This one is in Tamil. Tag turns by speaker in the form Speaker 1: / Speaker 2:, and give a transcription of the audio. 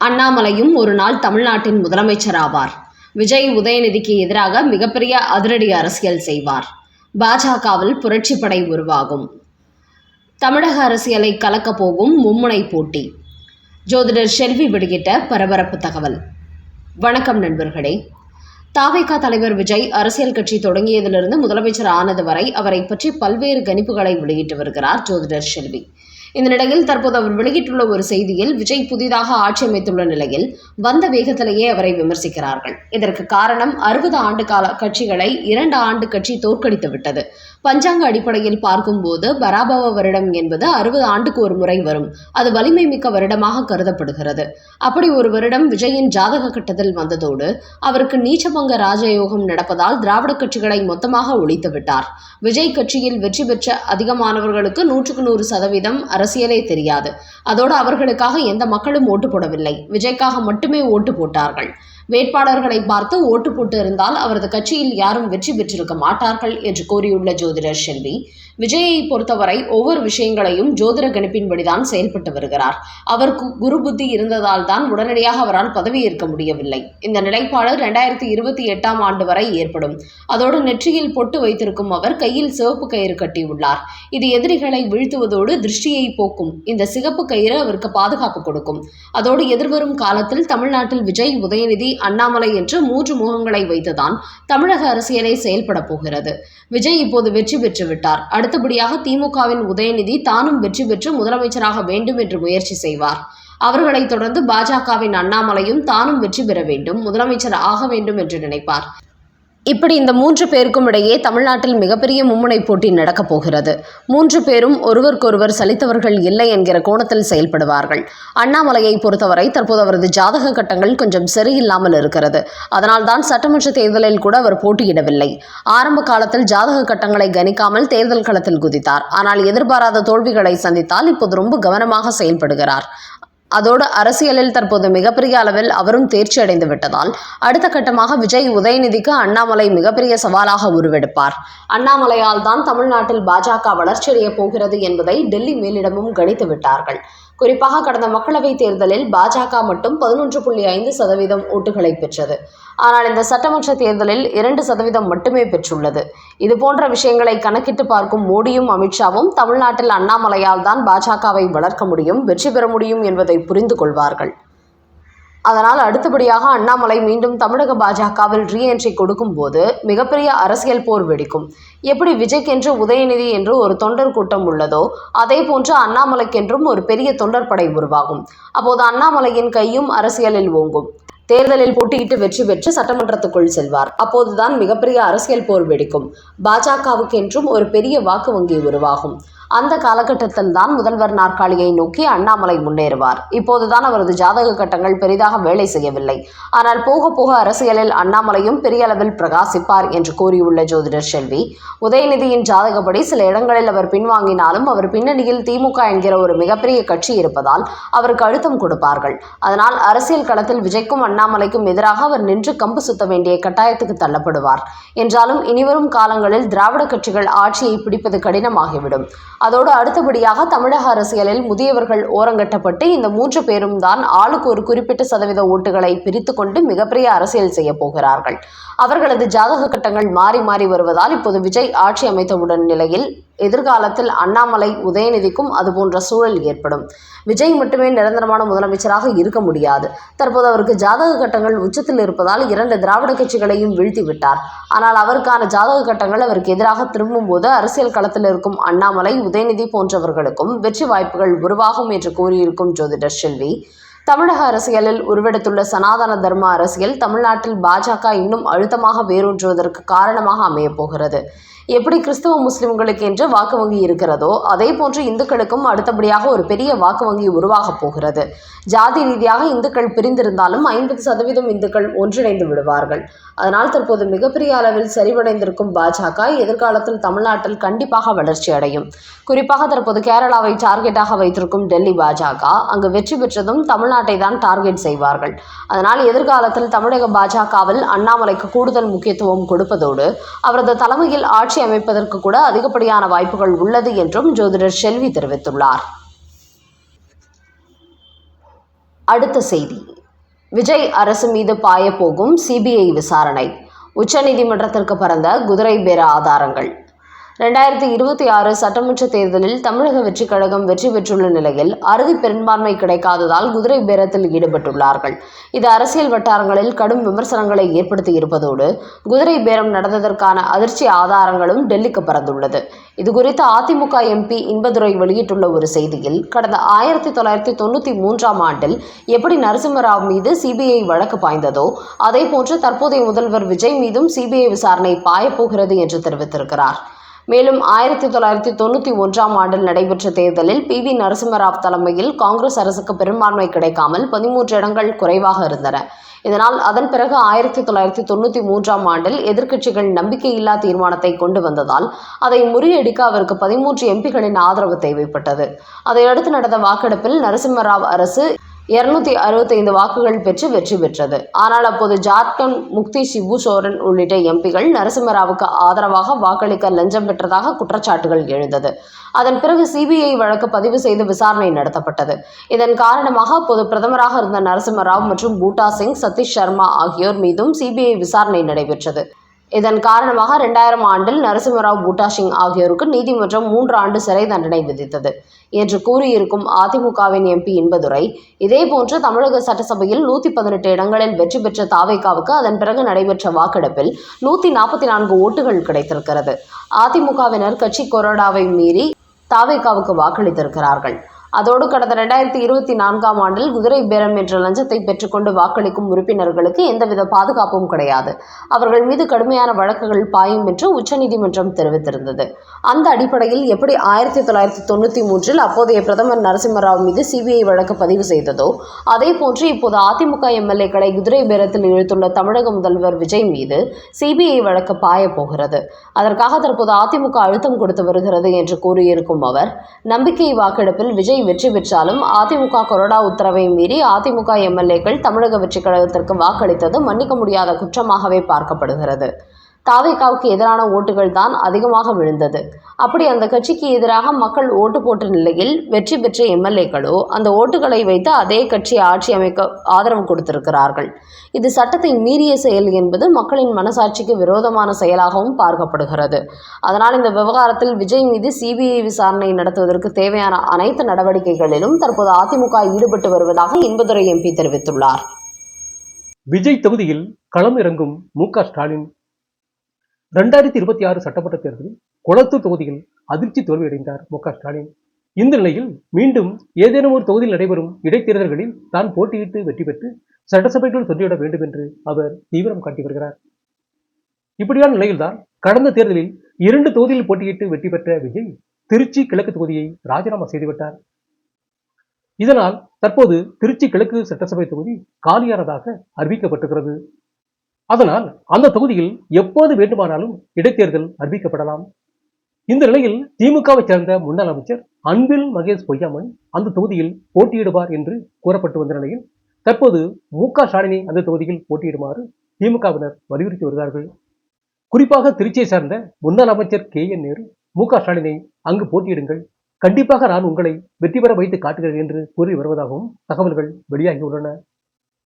Speaker 1: அண்ணாமலையும் ஒரு நாள் தமிழ்நாட்டின் முதலமைச்சர் ஆவார். விஜய் உதயநிதிக்கு எதிராக மிகப்பெரிய அதிரடி அரசியல் செய்வார். பாஜகவில் புரட்சிப்படை உருவாகும். தமிழக அரசியலை கலக்கப் போகும் மும்முனை போட்டி. ஜோதிடர் செல்வி வெளியிட்ட பரபரப்பு தகவல். வணக்கம் நண்பர்களே. தவிக தலைவர் விஜய் அரசியல் கட்சி தொடங்கியதிலிருந்து முதலமைச்சர் ஆனது வரை அவரை பற்றி பல்வேறு கணிப்புகளை வெளியிட்டு வருகிறார் ஜோதிடர் செல்வி. இந்த நிலையில் தற்போது அவர் வெளியிட்டுள்ள ஒரு செய்தியில் விஜய் புதிதாக ஆட்சி அமைத்துள்ள நிலையில் வந்த வேகத்திலேயே அவரை விமர்சிக்கிறார்கள். இதற்கு காரணம் 60 ஆண்டு கால கட்சிகளை 2 ஆண்டு கட்சி தோற்கடித்து விட்டது. பஞ்சாங்க அடிப்படையில் பார்க்கும்போது பராபவ வருடம் என்பது 60 ஆண்டுக்கு ஒரு முறை வரும். அது வலிமை மிக்க வருடமாக கருதப்படுகிறது. அப்படி ஒரு வருடம் விஜயின் ஜாதக கட்டத்தில் வந்ததோடு அவருக்கு நீச்சபங்க ராஜயோகம் நடப்பதால் திராவிட கட்சிகளை மொத்தமாக ஒழித்து விட்டார். விஜய் கட்சியில் வெற்றி பெற்ற அதிகமானவர்களுக்கு 100க்கு 100% அரசியலே தெரியாது. அதோடு அவர்களுக்காக எந்த மக்களும் ஓட்டு போடவில்லை. விஜய்க்காக மட்டுமே ஓட்டு போட்டார்கள். வேட்பாளர்களை பார்த்து ஓட்டு போட்டு இருந்தால் அவரது கட்சியில் யாரும் வெற்றி பெற்றிருக்க மாட்டார்கள் என்று கூறியுள்ள ஜோதிடர் செல்வி, விஜயை பொறுத்தவரை ஒவ்வொரு விஷயங்களையும் ஜோதிட கணிப்பின்படிதான் செயல்பட்டு வருகிறார். அவருக்கு குரு புத்தி இருந்ததால் தான் உடனடியாக அவரால் பதவியேற்க முடியவில்லை. இந்த நிலைப்பாடு 2028ஆம் ஆண்டு வரை ஏற்படும். அதோடு நெற்றியில் பொட்டு வைத்திருக்கும் அவர் கையில் சிவப்பு கயிறு கட்டியுள்ளார். இது எதிரிகளை வீழ்த்துவதோடு திருஷ்டியை போக்கும். இந்த சிகப்பு கயிறு அவருக்கு பாதுகாப்பு கொடுக்கும். அதோடு எதிர்வரும் காலத்தில் தமிழ்நாட்டில் விஜய், உதயநிதி, அண்ணாமலை என்று 3 முகங்களை வைத்துதான் தமிழக அரசியலை செயல்பட போகிறது. விஜய் இப்போது வெற்றி பெற்று விட்டார். அடுத்தபடியாக திமுகவின் உதயநிதி தானும் வெற்றி பெற்று முதலமைச்சராக வேண்டும் என்று முயற்சி செய்வார். அவர்களைத் தொடர்ந்து பாஜகவின் அண்ணாமலையும் தானும் வெற்றி பெற வேண்டும், முதலமைச்சர் ஆக வேண்டும் என்று நினைப்பார். இப்படி இந்த 3 பேருக்கும் இடையே தமிழ்நாட்டில் மிகப்பெரிய மும்முனை போட்டி நடக்கப் போகிறது. 3 பேரும் ஒருவருக்கொருவர் சலித்தவர்கள் இல்லை என்கிற கோணத்தில் செயல்படுவார்கள். அண்ணாமலையை பொறுத்தவரை தற்போது அவரது ஜாதக கட்டங்கள் கொஞ்சம் சரியில்லாமல் இருக்கிறது. அதனால்தான் சட்டமன்ற தேர்தலில் கூட அவர் போட்டியிடவில்லை. ஆரம்ப காலத்தில் ஜாதக கட்டங்களை கணிக்காமல் தேர்தல் களத்தில் குதித்தார். ஆனால் எதிர்பாராத தோல்விகளை சந்தித்தால் இப்போது ரொம்ப கவனமாக செயல்படுகிறார். அதோடு அரசியலில் தற்போது மிகப்பெரிய அளவில் அவரும் தேர்ச்சி அடைந்து விட்டதால் அடுத்த கட்டமாக விஜய், உதயநிதிக்கு அண்ணாமலை மிகப்பெரிய சவாலாக உருவெடுப்பார். அண்ணாமலையால் தான் தமிழ்நாட்டில் பாஜக வளர்ச்சியடைய போகிறது என்பதை டெல்லி மேலிடமும் கணித்து விட்டார்கள். குறிப்பாக கடந்த மக்களவைத் தேர்தலில் பாஜக மட்டும் 11.5% ஓட்டுகளை பெற்றது. ஆனால் இந்த சட்டமன்ற தேர்தலில் 2% மட்டுமே பெற்றுள்ளது. இதுபோன்ற விஷயங்களை கணக்கிட்டு பார்க்கும் மோடியும் அமித்ஷாவும் தமிழ்நாட்டில் அண்ணாமலையால் தான் பாஜகவை வளர்க்க முடியும், வெற்றி பெற முடியும் என்பதை புரிந்து கொள்வார்கள். அதனால் அடுத்தபடியாக அண்ணாமலை மீண்டும் தமிழக பாஜகவில் ரீஎன்ட்ரி கொடுக்கும் போது மிகப்பெரிய அரசியல் போர் வெடிக்கும். எப்படி விஜய்க்கென்று, உதயநிதி என்று ஒரு தொண்டர் கூட்டம் உள்ளதோ அதே போன்று அண்ணாமலைக்கென்றும் ஒரு பெரிய தொண்டர் படை உருவாகும். அப்போது அண்ணாமலையின் கையும் அரசியலில் ஓங்கும். தேர்தலில் போட்டியிட்டு வெற்றி பெற்று சட்டமன்றத்துக்குள் செல்வார். அப்போதுதான் மிகப்பெரிய அரசியல் போர் வெடிக்கும். பாஜகவுக்கென்றும் ஒரு பெரிய வாக்கு வங்கி உருவாகும். அந்த காலகட்டத்தில் தான் முதல்வர் நாற்காலியை நோக்கி அண்ணாமலை முன்னேறுவார். இப்போதுதான் அவரது ஜாதக கட்டங்கள் பெரிதாக வேலை செய்யவில்லை. ஆனால் போக போக அரசியலில் அண்ணாமலையும் பெரிய அளவில் பிரகாசிப்பார் என்று கூறியுள்ள ஜோதிடர் செல்வி, உதயநிதியின் ஜாதகப்படி சில இடங்களில் அவர் பின்வாங்கினாலும் அவர் பின்னணியில் திமுக என்கிற ஒரு மிகப்பெரிய கட்சி இருப்பதால் அவருக்கு அழுத்தம் கொடுப்பார்கள். அதனால் அரசியல் களத்தில் விஜய்க்கும் அண்ணாமலைக்கும் எதிராக அவர் நின்று கம்பு சுத்த வேண்டிய கட்டாயத்துக்கு தள்ளப்படுவார். என்றாலும் இனிவரும் காலங்களில் திராவிட கட்சிகள் ஆட்சியை பிடிப்பது கடினமாகிவிடும். அதோடு அடுத்தபடியாக தமிழக அரசியலில் முதியவர்கள் ஓரங்கட்டப்பட்டு இந்த 3 பேரும் தான் ஆளுக்கு ஒரு குறிப்பிட்ட சதவீத ஓட்டுகளை பிரித்து கொண்டு மிகப்பெரிய அரசியல் செய்ய போகிறார்கள். அவர்களது ஜாதக கட்டங்கள் மாறி மாறி வருவதால் இப்போது விஜய் ஆட்சி அமைத்தவுடன் நிலையில் எதிர்காலத்தில் அண்ணாமலை, உதயநிதிக்கும் அதுபோன்ற சூழல் ஏற்படும். விஜய் மட்டுமே நிரந்தரமான முதலமைச்சராக இருக்க முடியாது. தற்போது அவருக்கு ஜாதக கட்டங்கள் உச்சத்தில் இருப்பதால் 2 திராவிட கட்சிகளையும் வீழ்த்திவிட்டார். ஆனால் அவருக்கான ஜாதக கட்டங்கள் அவருக்கு எதிராக திரும்பும் போது அரசியல் களத்தில் இருக்கும் அண்ணாமலை, உதயநிதி போன்றவர்களுக்கும் வெற்றி வாய்ப்புகள் உருவாகும் என்று கூறியிருக்கும் ஜோதிடர் செல்வி, தமிழக அரசியலில் உருவெடுத்துள்ள சனாதன தர்ம அரசியல் தமிழ்நாட்டில் பாஜக இன்னும் அழுத்தமாக வேரூன்றுவதற்கு காரணமாக அமையப் போகிறது. எப்படி கிறிஸ்தவ முஸ்லிம்களுக்கு என்று வாக்கு வங்கி இருக்கிறதோ அதே போன்று இந்துக்களுக்கும் அடுத்தபடியாக ஒரு பெரிய வாக்கு வங்கி உருவாகப் போகிறது. ஜாதி ரீதியாக இந்துக்கள் பிரிந்திருந்தாலும் 50% இந்துக்கள் ஒன்றிணைந்து விடுவார்கள். அதனால் தற்போது மிகப்பெரிய அளவில் சரிவடைந்திருக்கும் பாஜக எதிர்காலத்தில் தமிழ்நாட்டில் கண்டிப்பாக வளர்ச்சி அடையும். குறிப்பாக தற்போது கேரளாவை டார்கெட்டாக வைத்திருக்கும் டெல்லி பாஜக அங்கு வெற்றி பெற்றதும் தமிழ்நாட்டை தான் டார்கெட் செய்வார்கள். அதனால் எதிர்காலத்தில் தமிழக பாஜகவில் அண்ணாமலைக்கு கூடுதல் முக்கியத்துவம் கொடுப்பதோடு அவரது தலைமையில் ஆட்சி அமைப்பதற்கு கூட அதிகப்படியான வாய்ப்புகள் உள்ளது என்றும் ஜோதிடர் செல்வி தெரிவித்துள்ளார். அடுத்த செய்தி. விஜய் அரசு மீது பாயப்போகும் சிபிஐ விசாரணை. உச்சநீதிமன்றத்திற்கு பறந்த குதிரை பேர ஆதாரங்கள். 2026 சட்டமன்ற தேர்தலில் தமிழக வெற்றிக் கழகம் வெற்றி பெற்றுள்ள நிலையில் அறுதி பெரும்பான்மை கிடைக்காததால் குதிரை பேரத்தில் ஈடுபட்டுள்ளார்கள். இது அரசியல் வட்டாரங்களில் கடும் விமர்சனங்களை ஏற்படுத்தி இருப்பதோடு குதிரை பேரம் நடந்ததற்கான அதிர்ச்சி ஆதாரங்களும் டெல்லிக்கு பறந்துள்ளது. இதுகுறித்து அதிமுக எம்பி இன்பதுரை வெளியிட்டுள்ள ஒரு செய்தியில், கடந்த 1993ஆம் ஆண்டில் எப்படி நரசிம்மராவ் மீது சிபிஐ வழக்கு பாய்ந்ததோ அதேபோன்று தற்போதைய முதல்வர் விஜய் மீதும் சிபிஐ விசாரணை பாயப்போகிறது என்று தெரிவித்திருக்கிறார். மேலும் 1991ஆம் ஆண்டில் நடைபெற்ற தேர்தலில் PV நரசிம்மராவ் தலைமையில் காங்கிரஸ் அரசுக்கு பெரும்பான்மை கிடைக்காமல் 13 இடங்கள் குறைவாக இருந்தன. இதனால் அதன் பிறகு 1993ஆம் ஆண்டில் எதிர்க்கட்சிகள் நம்பிக்கையில்லா தீர்மானத்தை கொண்டு வந்ததால் அதை முறியடிக்க அவருக்கு 13 எம்பிகளின் ஆதரவு தேவைப்பட்டது. அதையடுத்து நடந்த வாக்கெடுப்பில் நரசிம்மராவ் அரசு 265 வாக்குகள் பெற்று வெற்றி பெற்றது. ஆனால் அப்போது ஜார்க்கண்ட் முக்தி சிபு சோரன் உள்ளிட்ட எம்பிகள் நரசிம்மராவுக்கு ஆதரவாக வாக்களிக்க லஞ்சம் பெற்றதாக குற்றச்சாட்டுகள் எழுந்தது. அதன் பிறகு சிபிஐ வழக்கு பதிவு செய்து விசாரணை நடத்தப்பட்டது. இதன் காரணமாக அப்போது பிரதமராக இருந்த நரசிம்மராவ் மற்றும் பூட்டா சிங், சதீஷ் சர்மா ஆகியோர் மீதும் சிபிஐ விசாரணை நடைபெற்றது. இதன் காரணமாக 2000 ஆண்டில் நரசிம்மராவ், பூட்டா சிங் ஆகியோருக்கு நீதிமன்றம் 3 ஆண்டு சிறை தண்டனை விதித்தது என்று கூறியிருக்கும் அதிமுகவின் எம்பி இன்பதுரை, இதேபோன்று தமிழக சட்டசபையில் 118 இடங்களில் வெற்றி பெற்ற தாவேகாவுக்கு அதன் பிறகு நடைபெற்ற வாக்கெடுப்பில் 144 ஓட்டுகள் கிடைத்திருக்கிறது. அதிமுகவினர் கட்சி கொறடாவை மீறி தாவேகாவுக்கு வாக்களித்திருக்கிறார்கள். அதோடு கடந்த 2024ஆம் ஆண்டில் குதிரை பேரம் என்ற லஞ்சத்தை பெற்றுக்கொண்டு வாக்களிக்கும் உறுப்பினர்களுக்கு எந்தவித பாதுகாப்பும் கிடையாது. அவர்கள் மீது கடுமையான வழக்குகள் பாயும் என்று உச்சநீதிமன்றம் தெரிவித்திருந்தது. அந்த அடிப்படையில் எப்படி 1993இல் அப்போதைய பிரதமர் நரசிம்மராவ் மீது சிபிஐ வழக்கு பதிவு செய்ததோ அதேபோன்று இப்போது அதிமுக எம்எல்ஏக்களை குதிரை பேரத்தில் இழுத்துள்ள தமிழக முதல்வர் விஜய் மீது சிபிஐ வழக்கு பாயப்போகிறது. அதற்காக தற்போது அதிமுக அழுத்தம் கொடுத்து வருகிறது என்று கூறியிருக்கும் அவர், நம்பிக்கை வாக்கெடுப்பில் விஜய் வெற்றி பெற்றாலும் அதிமுக கொறடா உத்தரவை மீறி அதிமுக எம்எல்ஏக்கள் தமிழக வெற்றிக் கழகத்திற்கு வாக்களித்தது மன்னிக்க முடியாத குற்றமாகவே பார்க்கப்படுகிறது. தாவேகாவுக்கு எதிரான ஓட்டுகள் தான் அதிகமாக விழுந்தது. அப்படி அந்த கட்சிக்கு எதிராக மக்கள் ஓட்டு போட்ட நிலையில் வெற்றி பெற்ற எம்எல்ஏக்களோ அந்த ஓட்டுகளை வைத்து அதே கட்சி ஆட்சி அமைக்க ஆதரவு கொடுத்திருக்கிறார்கள். இது சட்டத்தை மீறிய செயல் என்பது மக்களின் மனசாட்சிக்கு விரோதமான செயலாகவும் பார்க்கப்படுகிறது. அதனால் இந்த விவகாரத்தில் விஜய் மீது சிபிஐ விசாரணை நடத்துவதற்கு தேவையான அனைத்து நடவடிக்கைகளிலும் தற்போது அதிமுக ஈடுபட்டு வருவதாக இன்பதுரை எம்பி தெரிவித்துள்ளார்.
Speaker 2: விஜய் தொகுதியில் களம் இறங்கும் மு.க. ஸ்டாலின். 2026 சட்டமன்ற தேர்தலில் கொளத்தூர் தொகுதியில் அதிர்ச்சி தோல்வியடைந்தார் மு.க. ஸ்டாலின். இந்த நிலையில் மீண்டும் ஏதேனும் ஒரு தொகுதியில் நடைபெறும் இடைத்தேர்தல்களில் தான் போட்டியிட்டு வெற்றி பெற்று சட்டசபைக்குள் சென்றுவிட வேண்டும் என்று அவர் தீவிரம் காட்டி வருகிறார். இப்படியான நிலையில்தான் கடந்த தேர்தலில் 2 தொகுதியில் போட்டியிட்டு வெற்றி பெற்ற விஜய் திருச்சி கிழக்கு தொகுதியை ராஜினாமா செய்துவிட்டார். இதனால் தற்போது திருச்சி கிழக்கு சட்டசபை தொகுதி காலியானதாக அறிவிக்கப்பட்டிருக்கிறது. அதனால் அந்த தொகுதியில் எப்போது வேண்டுமானாலும் இடைத்தேர்தல் அறிவிக்கப்படலாம். இந்த நிலையில் திமுகவை சேர்ந்த முன்னாள் அமைச்சர் அன்பில் மகேஷ் பொய்யாமொழி அந்த தொகுதியில் போட்டியிடுவார் என்று கூறப்பட்டு வந்த நிலையில் தற்போது மு.க. ஸ்டாலினை அந்த தொகுதியில் போட்டியிடுமாறு திமுகவினர் வலியுறுத்தி வருகிறார்கள். குறிப்பாக திருச்சியை சேர்ந்த முன்னாள் அமைச்சர் KN நேரு மு.க. ஸ்டாலினை அங்கு போட்டியிடுங்கள், கண்டிப்பாக நான் உங்களை வெற்றி பெற வைத்து காட்டுகிறேன் என்று கூறி வருவதாகவும் தகவல்கள் வெளியாகியுள்ளன.